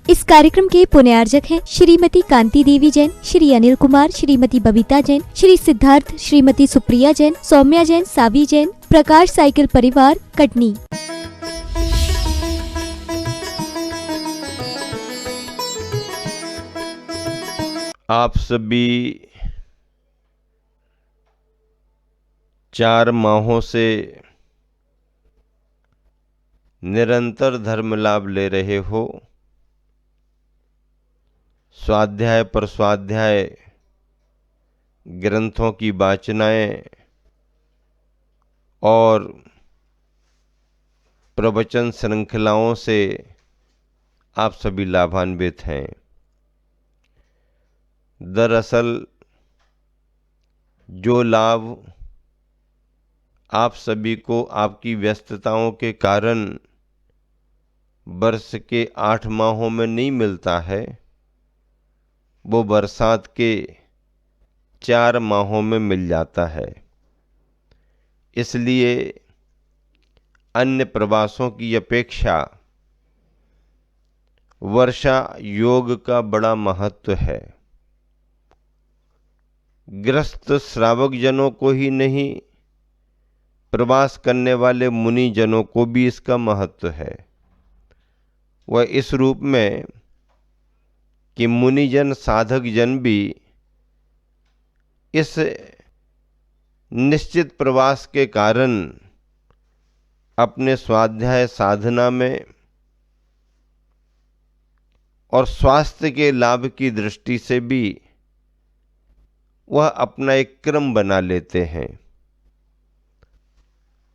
इस कार्यक्रम के पुण्यार्जक हैं श्रीमती कांति देवी जैन, श्री अनिल कुमार, श्रीमती बबीता जैन, श्री सिद्धार्थ, श्रीमती सुप्रिया जैन, सौम्या जैन, सावी जैन, प्रकाश साइकिल परिवार, कटनी। आप सभी 4 माहों से निरंतर धर्म लाभ ले रहे हो। स्वाध्याय पर स्वाध्याय ग्रंथों की वाचनाएं और प्रवचन श्रृंखलाओं से आप सभी लाभान्वित हैं। दरअसल जो लाभ आप सभी को आपकी व्यस्तताओं के कारण वर्ष के 8 माहों में नहीं मिलता है, वो बरसात के 4 माहों में मिल जाता है। इसलिए अन्य प्रवासों की अपेक्षा वर्षा योग का बड़ा महत्व है। गृहस्थ श्रावक जनों को ही नहीं, प्रवास करने वाले मुनि जनों को भी इसका महत्व है। वह इस रूप में कि मुनिजन साधक जन भी इस निश्चित प्रवास के कारण अपने स्वाध्याय साधना में और स्वास्थ्य के लाभ की दृष्टि से भी वह अपना एक क्रम बना लेते हैं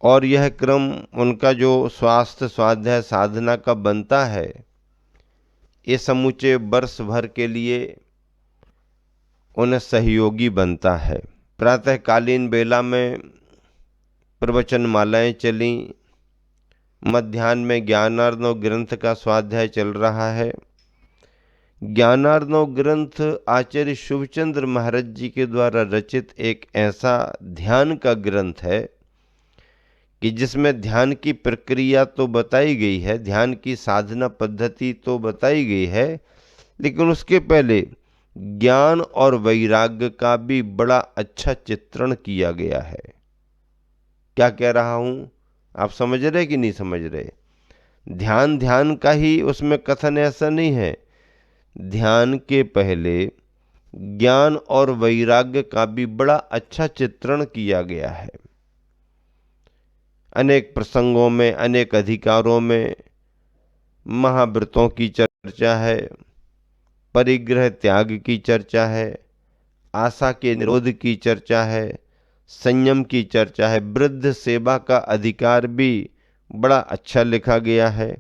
और यह क्रम उनका जो स्वास्थ्य स्वाध्याय साधना का बनता है, ये समूचे वर्ष भर के लिए उन्हें सहयोगी बनता है। प्रातःकालीन बेला में प्रवचन मालाएं चलीं, मध्याह्न में ज्ञानार्णव ग्रंथ का स्वाध्याय चल रहा है। ज्ञानार्णव ग्रंथ आचार्य शुभचंद्र महाराज जी के द्वारा रचित एक ऐसा ध्यान का ग्रंथ है कि जिसमें ध्यान की प्रक्रिया तो बताई गई है, ध्यान की साधना पद्धति तो बताई गई है, लेकिन उसके पहले ज्ञान और वैराग्य का भी बड़ा अच्छा चित्रण किया गया है। क्या कह रहा हूँ, आप समझ रहे कि नहीं समझ रहे? ध्यान का ही उसमें कथन, ऐसा नहीं है। ध्यान के पहले ज्ञान और वैराग्य का भी बड़ा अच्छा चित्रण किया गया है। अनेक प्रसंगों में, अनेक अधिकारों में महाव्रतों की चर्चा है, परिग्रह त्याग की चर्चा है, आशा के निरोध की चर्चा है, संयम की चर्चा है, वृद्ध सेवा का अधिकार भी बड़ा अच्छा लिखा गया है।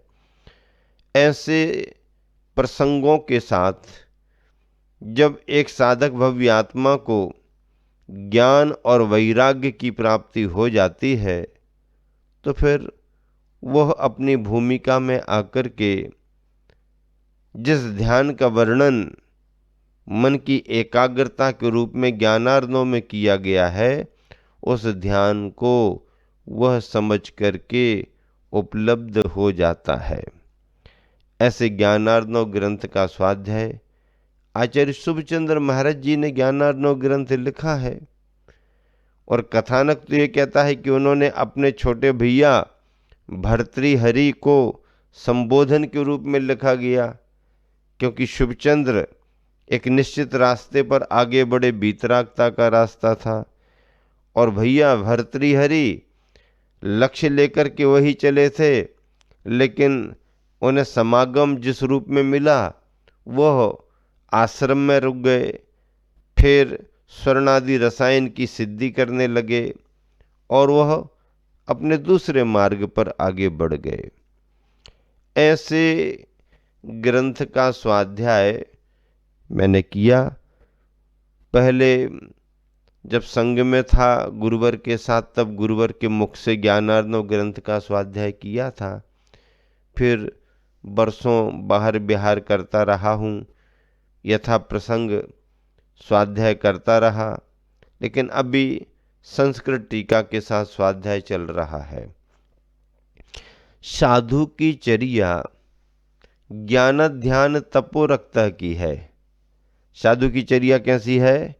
ऐसे प्रसंगों के साथ जब एक साधक भव्य आत्मा को ज्ञान और वैराग्य की प्राप्ति हो जाती है, तो फिर वह अपनी भूमिका में आकर के जिस ध्यान का वर्णन मन की एकाग्रता के रूप में ज्ञानार्णव में किया गया है, उस ध्यान को वह समझ करके उपलब्ध हो जाता है। ऐसे ज्ञानार्णव ग्रंथ का स्वाध्याय आचार्य शुभचंद्र महाराज जी ने ज्ञानार्णव ग्रंथ लिखा है और कथानक तो ये कहता है कि उन्होंने अपने छोटे भैया भर्तृहरि को संबोधन के रूप में लिखा गया, क्योंकि शुभचंद्र एक निश्चित रास्ते पर आगे बढ़े, वीतरागता का रास्ता था, और भैया भर्तृहरि लक्ष्य लेकर के वही चले थे, लेकिन उन्हें समागम जिस रूप में मिला वह आश्रम में रुक गए, फिर स्वर्णादि रसायन की सिद्धि करने लगे और वह अपने दूसरे मार्ग पर आगे बढ़ गए। ऐसे ग्रंथ का स्वाध्याय मैंने किया। पहले जब संग में था गुरुवर के साथ, तब गुरुवर के मुख से ज्ञानार्णव ग्रंथ का स्वाध्याय किया था। फिर बरसों बाहर बिहार करता रहा हूँ, यथा प्रसंग स्वाध्याय करता रहा, लेकिन अभी संस्कृत टीका के साथ स्वाध्याय चल रहा है। साधु की चर्या ज्ञान ध्यान तपोरक्तः की है। साधु की चर्या कैसी है?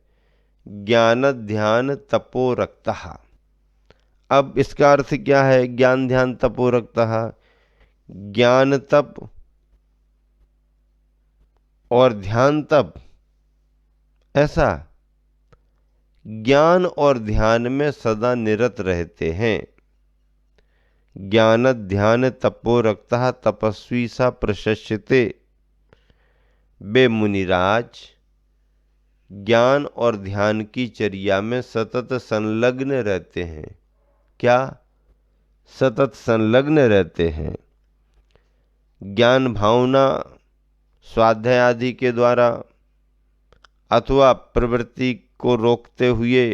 ज्ञान ध्यान तपोरक्तः। अब इसका अर्थ क्या है? ज्ञान ध्यान तपोरक्तः, ज्ञान तप और ध्यान तप, ऐसा ज्ञान और ध्यान में सदा निरत रहते हैं। ज्ञान ध्यान तपोरक्तः तपस्वी सा प्रशस्यते। बे मुनिराज ज्ञान और ध्यान की चर्या में सतत संलग्न रहते हैं। क्या? सतत संलग्न रहते हैं। ज्ञान भावना स्वाध्याय आदि के द्वारा अथवा प्रवृत्ति को रोकते हुए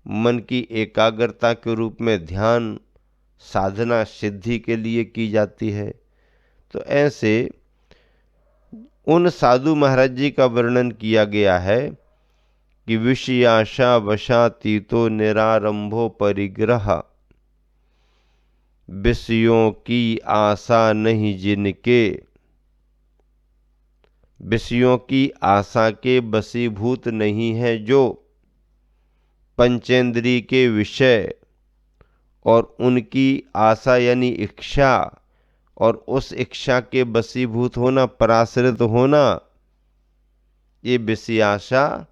मन की एकाग्रता के रूप में ध्यान साधना सिद्धि के लिए की जाती है। तो ऐसे उन साधु महाराज जी का वर्णन किया गया है कि विषयाशा वशातीतो निरारंभो परिग्रह, विषयों की आशा नहीं जिनके, विषयों की आशा के बसीभूत नहीं है जो, पंचेंद्री के विषय और उनकी आशा यानी इच्छा और उस इच्छा के बसीभूत होना, पराश्रित होना, ये विषय आशा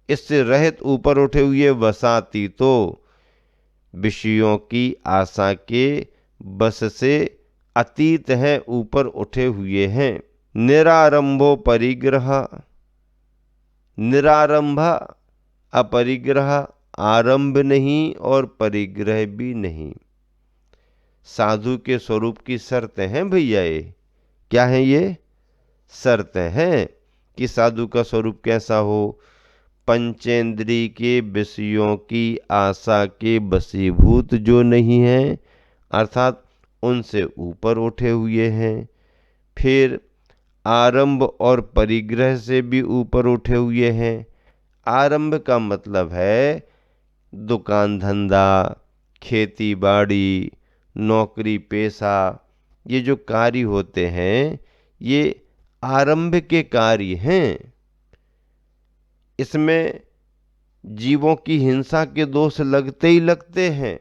इससे रहित ऊपर उठे हुए वसाती तो विषयों की आशा के बस से अतीत हैं, ऊपर उठे हुए हैं। निरारंभो परिग्रह, निरारंभ अपरिग्रह, आरंभ नहीं और परिग्रह भी नहीं। साधु के स्वरूप की शर्तें हैं भैया। ये क्या है? ये शर्तें हैं कि साधु का स्वरूप कैसा हो। पंचेंद्री के विषयों की आशा के बसीभूत जो नहीं है, अर्थात उनसे ऊपर उठे हुए हैं। फिर आरंभ और परिग्रह से भी ऊपर उठे हुए हैं। आरंभ का मतलब है दुकान धंधा, खेती बाड़ी, नौकरी पेशा, ये जो कार्य होते हैं ये आरंभ के कार्य हैं। इसमें जीवों की हिंसा के दोष लगते ही लगते हैं।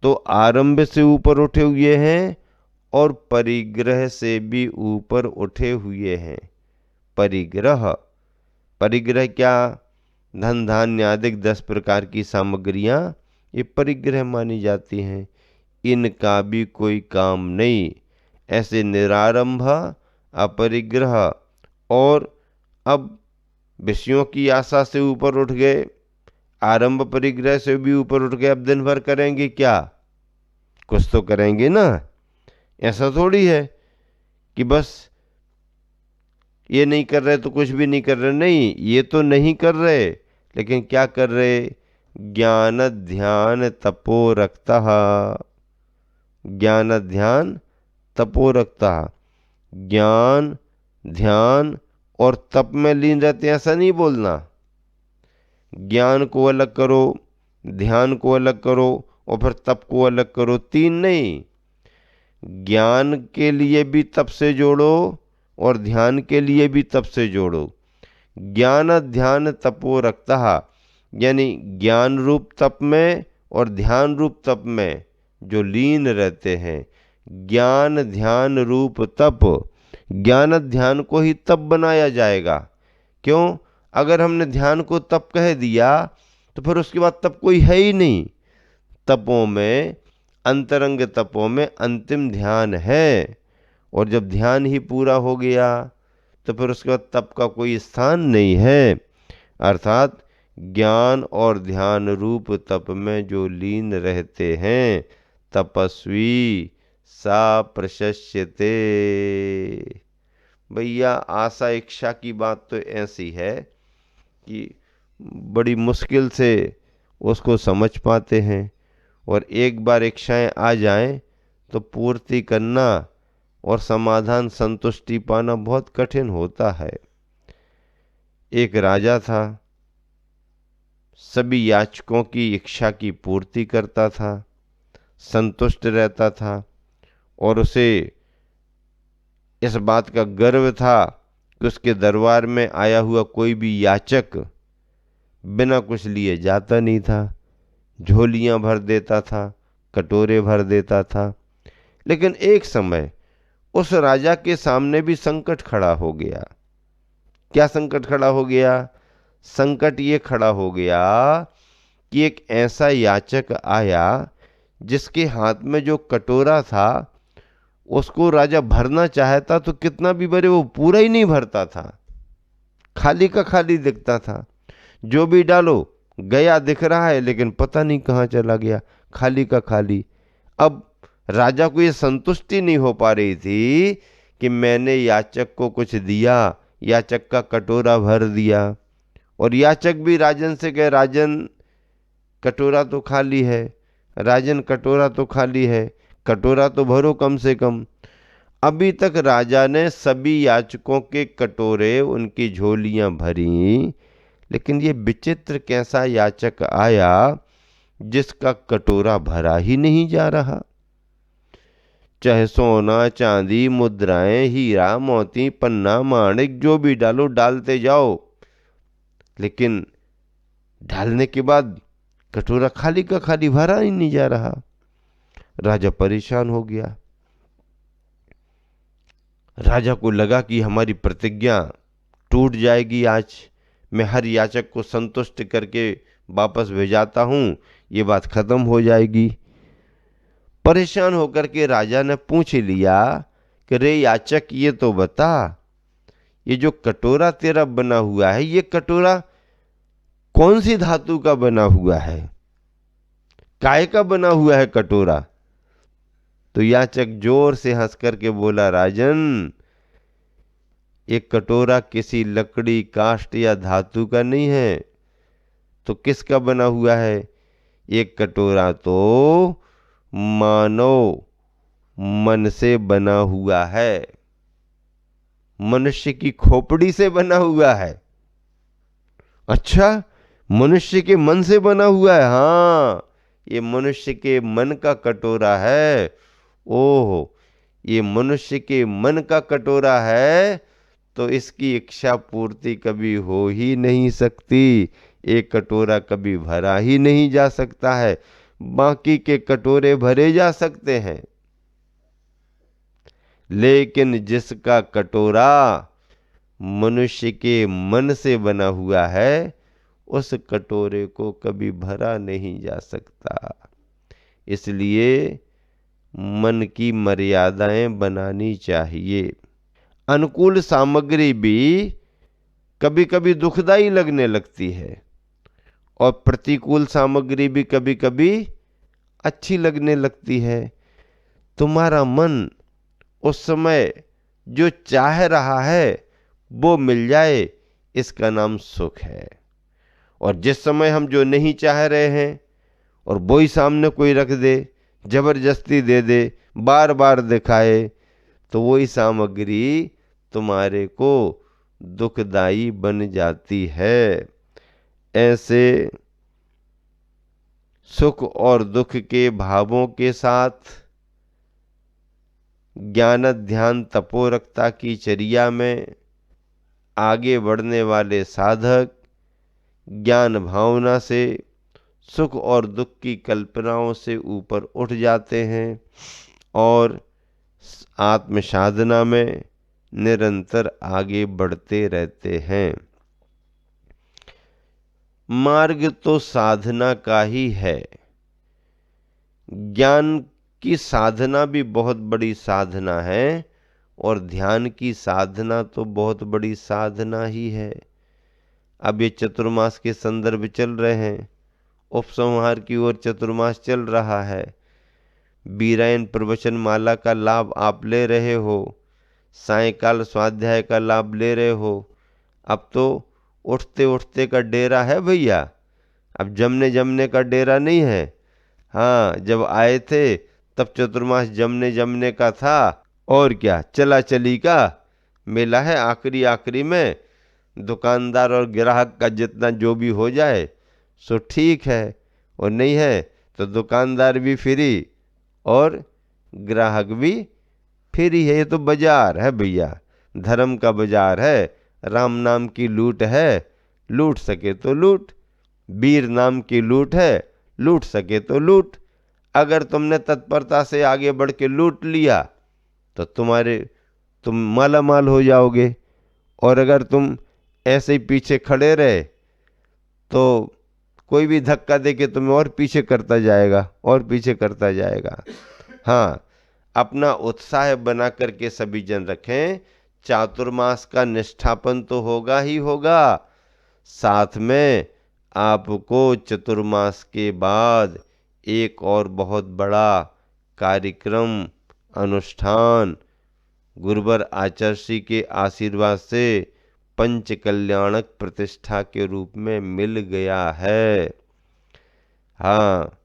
तो आरंभ से ऊपर उठे हुए हैं और परिग्रह से भी ऊपर उठे हुए हैं। परिग्रह, परिग्रह क्या? धन धान्य आदि 10 प्रकार की सामग्रियां ये परिग्रह मानी जाती हैं। इनका भी कोई काम नहीं। ऐसे निरारंभ अपरिग्रह और अब विषयों की आशा से ऊपर उठ गए, आरंभ परिग्रह से भी ऊपर उठ गए। अब दिन भर करेंगे क्या? कुछ तो करेंगे ना। ऐसा थोड़ी है कि बस ये नहीं कर रहे तो कुछ भी नहीं कर रहे। नहीं, ये तो नहीं कर रहे, लेकिन क्या कर रहे? ज्ञान ध्यान तपोरक्तः, ज्ञान ध्यान तपोरक्तः, ज्ञान ध्यान और तप में लीन रहते हैं, ऐसा नहीं बोलना। ज्ञान को अलग करो, ध्यान को अलग करो और फिर तप को अलग करो, 3 नहीं। ज्ञान के लिए भी तप से जोड़ो और ध्यान के लिए भी तप से जोड़ो। ज्ञान ध्यान तपोरक्तः यानी ज्ञान रूप तप में और ध्यान रूप तप में जो लीन रहते हैं। ज्ञान ध्यान रूप तप, ज्ञान ध्यान को ही तप बनाया जाएगा। क्यों? अगर हमने ध्यान को तप कह दिया तो फिर उसके बाद तप कोई है ही नहीं। तपों में, अंतरंग तपों में अंतिम ध्यान है, और जब ध्यान ही पूरा हो गया तो फिर उसके बाद तप का कोई स्थान नहीं है। अर्थात ज्ञान और ध्यान रूप तप में जो लीन रहते हैं, तपस्वी सा प्रशस्यते। भैया आशा इच्छा की बात तो ऐसी है कि बड़ी मुश्किल से उसको समझ पाते हैं, और एक बार इच्छाएं आ जाएं तो पूर्ति करना और समाधान संतुष्टि पाना बहुत कठिन होता है। एक राजा था, सभी याचकों की इच्छा की पूर्ति करता था, संतुष्ट रहता था, और उसे इस बात का गर्व था कि उसके दरबार में आया हुआ कोई भी याचक बिना कुछ लिए जाता नहीं था, झोलियां भर देता था, कटोरे भर देता था। लेकिन एक समय उस राजा के सामने भी संकट खड़ा हो गया। क्या संकट खड़ा हो गया? संकट ये खड़ा हो गया कि एक ऐसा याचक आया जिसके हाथ में जो कटोरा था उसको राजा भरना चाहता तो कितना भी भरे वो पूरा ही नहीं भरता था, खाली का खाली दिखता था। जो भी डालो गया दिख रहा है लेकिन पता नहीं कहाँ चला गया, खाली का खाली। अब राजा को ये संतुष्टि नहीं हो पा रही थी कि मैंने याचक को कुछ दिया, याचक का कटोरा भर दिया। और याचक भी राजन से कहे, राजन कटोरा तो खाली है, राजन कटोरा तो खाली है, कटोरा तो भरो कम से कम। अभी तक राजा ने सभी याचकों के कटोरे, उनकी झोलियां भरी, लेकिन ये विचित्र कैसा याचक आया जिसका कटोरा भरा ही नहीं जा रहा। चाहे सोना चांदी मुद्राएं हीरा मोती पन्ना माणिक जो भी डालो डालते जाओ, लेकिन डालने के बाद कटोरा खाली का खाली भरा ही नहीं जा रहा। राजा परेशान हो गया। राजा को लगा कि हमारी प्रतिज्ञा टूट जाएगी, आज मैं हर याचक को संतुष्ट करके वापस भेजाता हूं, ये बात खत्म हो जाएगी। परेशान होकर के राजा ने पूछ लिया कि रे याचक, ये तो बता, ये जो कटोरा तेरा बना हुआ है, ये कटोरा कौन सी धातु का बना हुआ है, काय का बना हुआ है कटोरा? तो याचक जोर से हंस करके बोला, राजन, एक कटोरा किसी लकड़ी काष्ठ या धातु का नहीं है, तो किसका बना हुआ है? एक कटोरा तो मानव मन से बना हुआ है, मनुष्य की खोपड़ी से बना हुआ है। अच्छा, मनुष्य के मन से बना हुआ है? हाँ, ये मनुष्य के मन का कटोरा है। ओह, ये मनुष्य के मन का कटोरा है तो इसकी इच्छा पूर्ति कभी हो ही नहीं सकती। एक कटोरा कभी भरा ही नहीं जा सकता है, बाकी के कटोरे भरे जा सकते हैं, लेकिन जिसका कटोरा मनुष्य के मन से बना हुआ है उस कटोरे को कभी भरा नहीं जा सकता। इसलिए मन की मर्यादाएं बनानी चाहिए। अनुकूल सामग्री भी कभी कभी दुखदाई लगने लगती है और प्रतिकूल सामग्री भी कभी कभी अच्छी लगने लगती है। तुम्हारा मन उस समय जो चाह रहा है वो मिल जाए, इसका नाम सुख है। और जिस समय हम जो नहीं चाह रहे हैं और वो ही सामने कोई रख दे, जबरदस्ती दे दे, बार बार दिखाए, तो वही सामग्री तुम्हारे को दुखदाई बन जाती है। ऐसे सुख और दुख के भावों के साथ ज्ञान ध्यान तपोरकता की चर्या में आगे बढ़ने वाले साधक ज्ञान भावना से सुख और दुख की कल्पनाओं से ऊपर उठ जाते हैं और आत्म साधना में निरंतर आगे बढ़ते रहते हैं। मार्ग तो साधना का ही है। ज्ञान की साधना भी बहुत बड़ी साधना है और ध्यान की साधना तो बहुत बड़ी साधना ही है। अब ये चतुर्मास के संदर्भ चल रहे हैं, उपसंहार की ओर चतुर्मास चल रहा है। बीरायन प्रवचन माला का लाभ आप ले रहे हो, सायंकाल स्वाध्याय का लाभ ले रहे हो। अब तो उठते उठते का डेरा है भैया, अब जमने जमने का डेरा नहीं है। हाँ, जब आए थे तब चतुर्मास जमने जमने का था, और क्या चला चली का मेला है। आखिरी आखिरी में दुकानदार और ग्राहक का जितना जो भी हो जाए सो ठीक है, और नहीं है तो दुकानदार भी फ्री और ग्राहक भी फिर ही है, ये तो बाजार है भैया, धर्म का बाजार है। राम नाम की लूट है, लूट सके तो लूट। वीर नाम की लूट है, लूट सके तो लूट। अगर तुमने तत्परता से आगे बढ़ के लूट लिया तो तुम माला माल हो जाओगे, और अगर तुम ऐसे ही पीछे खड़े रहे तो कोई भी धक्का दे के तुम्हें और पीछे करता जाएगा, और पीछे करता जाएगा। हाँ, अपना उत्साह बना करके सभी जन रखें। चातुर्मास का निष्ठापन तो होगा ही होगा, साथ में आपको चतुर्मास के बाद एक और बहुत बड़ा कार्यक्रम, अनुष्ठान गुरुवर आचार्य श्री के आशीर्वाद से पंच कल्याणक प्रतिष्ठा के रूप में मिल गया है। हाँ,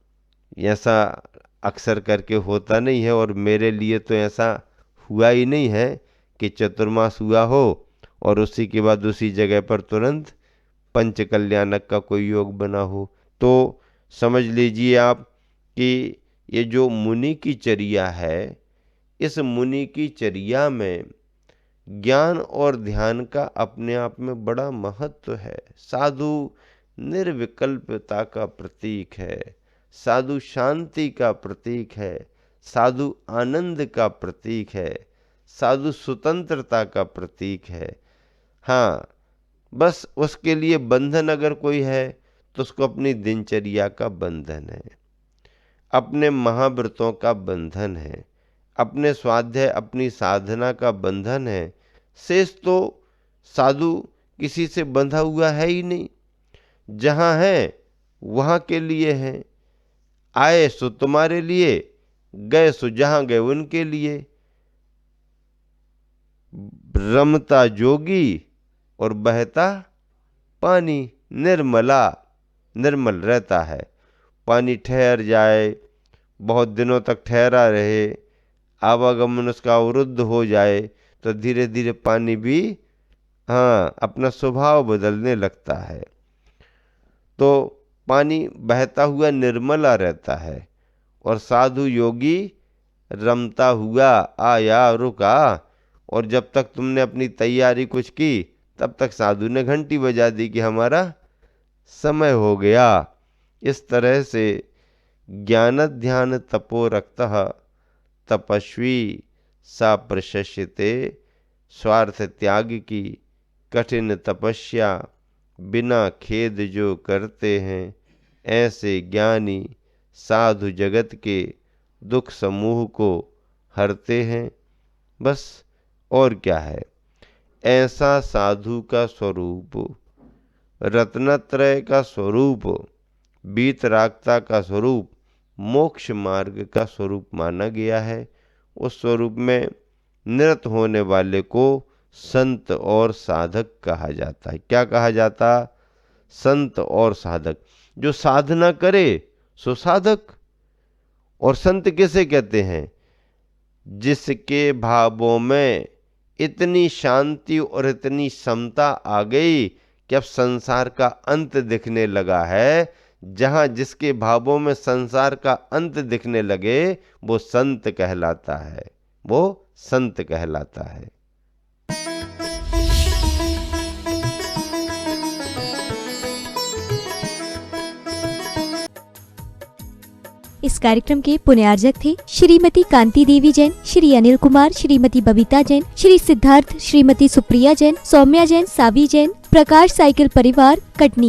ऐसा अक्सर करके होता नहीं है, और मेरे लिए तो ऐसा हुआ ही नहीं है कि चतुर्मास हुआ हो और उसी के बाद उसी जगह पर तुरंत पंच कल्याणक का कोई योग बना हो। तो समझ लीजिए आप कि ये जो मुनि की चर्या है, इस मुनि की चर्या में ज्ञान और ध्यान का अपने आप में बड़ा महत्व है। साधु निर्विकल्पता का प्रतीक है, साधु शांति का प्रतीक है, साधु आनंद का प्रतीक है, साधु स्वतंत्रता का प्रतीक है। हाँ, बस उसके लिए बंधन अगर कोई है तो उसको अपनी दिनचर्या का बंधन है, अपने महाव्रतों का बंधन है, अपने स्वाध्याय अपनी साधना का बंधन है। शेष तो साधु किसी से बंधा हुआ है ही नहीं, जहाँ है वहाँ के लिए है। आए सो तुम्हारे लिए, गए सो जहाँ गए उनके लिए। रमता जोगी और बहता पानी, निर्मल रहता है। पानी ठहर जाए, बहुत दिनों तक ठहरा रहे, आवागमन उसका अवरुद्ध हो जाए तो धीरे धीरे पानी भी अपना स्वभाव बदलने लगता है। तो पानी बहता हुआ निर्मला रहता है, और साधु योगी रमता हुआ आया रुका। और जब तक तुमने अपनी तैयारी कुछ की, तब तक साधु ने घंटी बजा दी कि हमारा समय हो गया। इस तरह से ज्ञान ध्यान तपो रक्तः तपस्वी सा प्रशस्यते। स्वार्थ त्याग की कठिन तपस्या बिना खेद जो करते हैं, ऐसे ज्ञानी साधु जगत के दुख समूह को हरते हैं। बस और क्या है, ऐसा साधु का स्वरूप, रत्नत्रय का स्वरूप, वीतरागता का स्वरूप, मोक्ष मार्ग का स्वरूप माना गया है। उस स्वरूप में निरत होने वाले को संत और साधक कहा जाता है। क्या कहा जाता? संत और साधक। जो साधना करे सो साधक। और संत किसे कहते हैं? जिसके भावों में इतनी शांति और इतनी समता आ गई कि अब संसार का अंत दिखने लगा है। जहाँ जिसके भावों में संसार का अंत दिखने लगे, वो संत कहलाता है, वो संत कहलाता है। इस कार्यक्रम के पुण्यार्जक थे श्रीमती कांति देवी जैन, श्री अनिल कुमार, श्रीमती बबीता जैन, श्री सिद्धार्थ, श्रीमती सुप्रिया जैन, सौम्या जैन, सावी जैन, प्रकाश साइकिल परिवार, कटनी।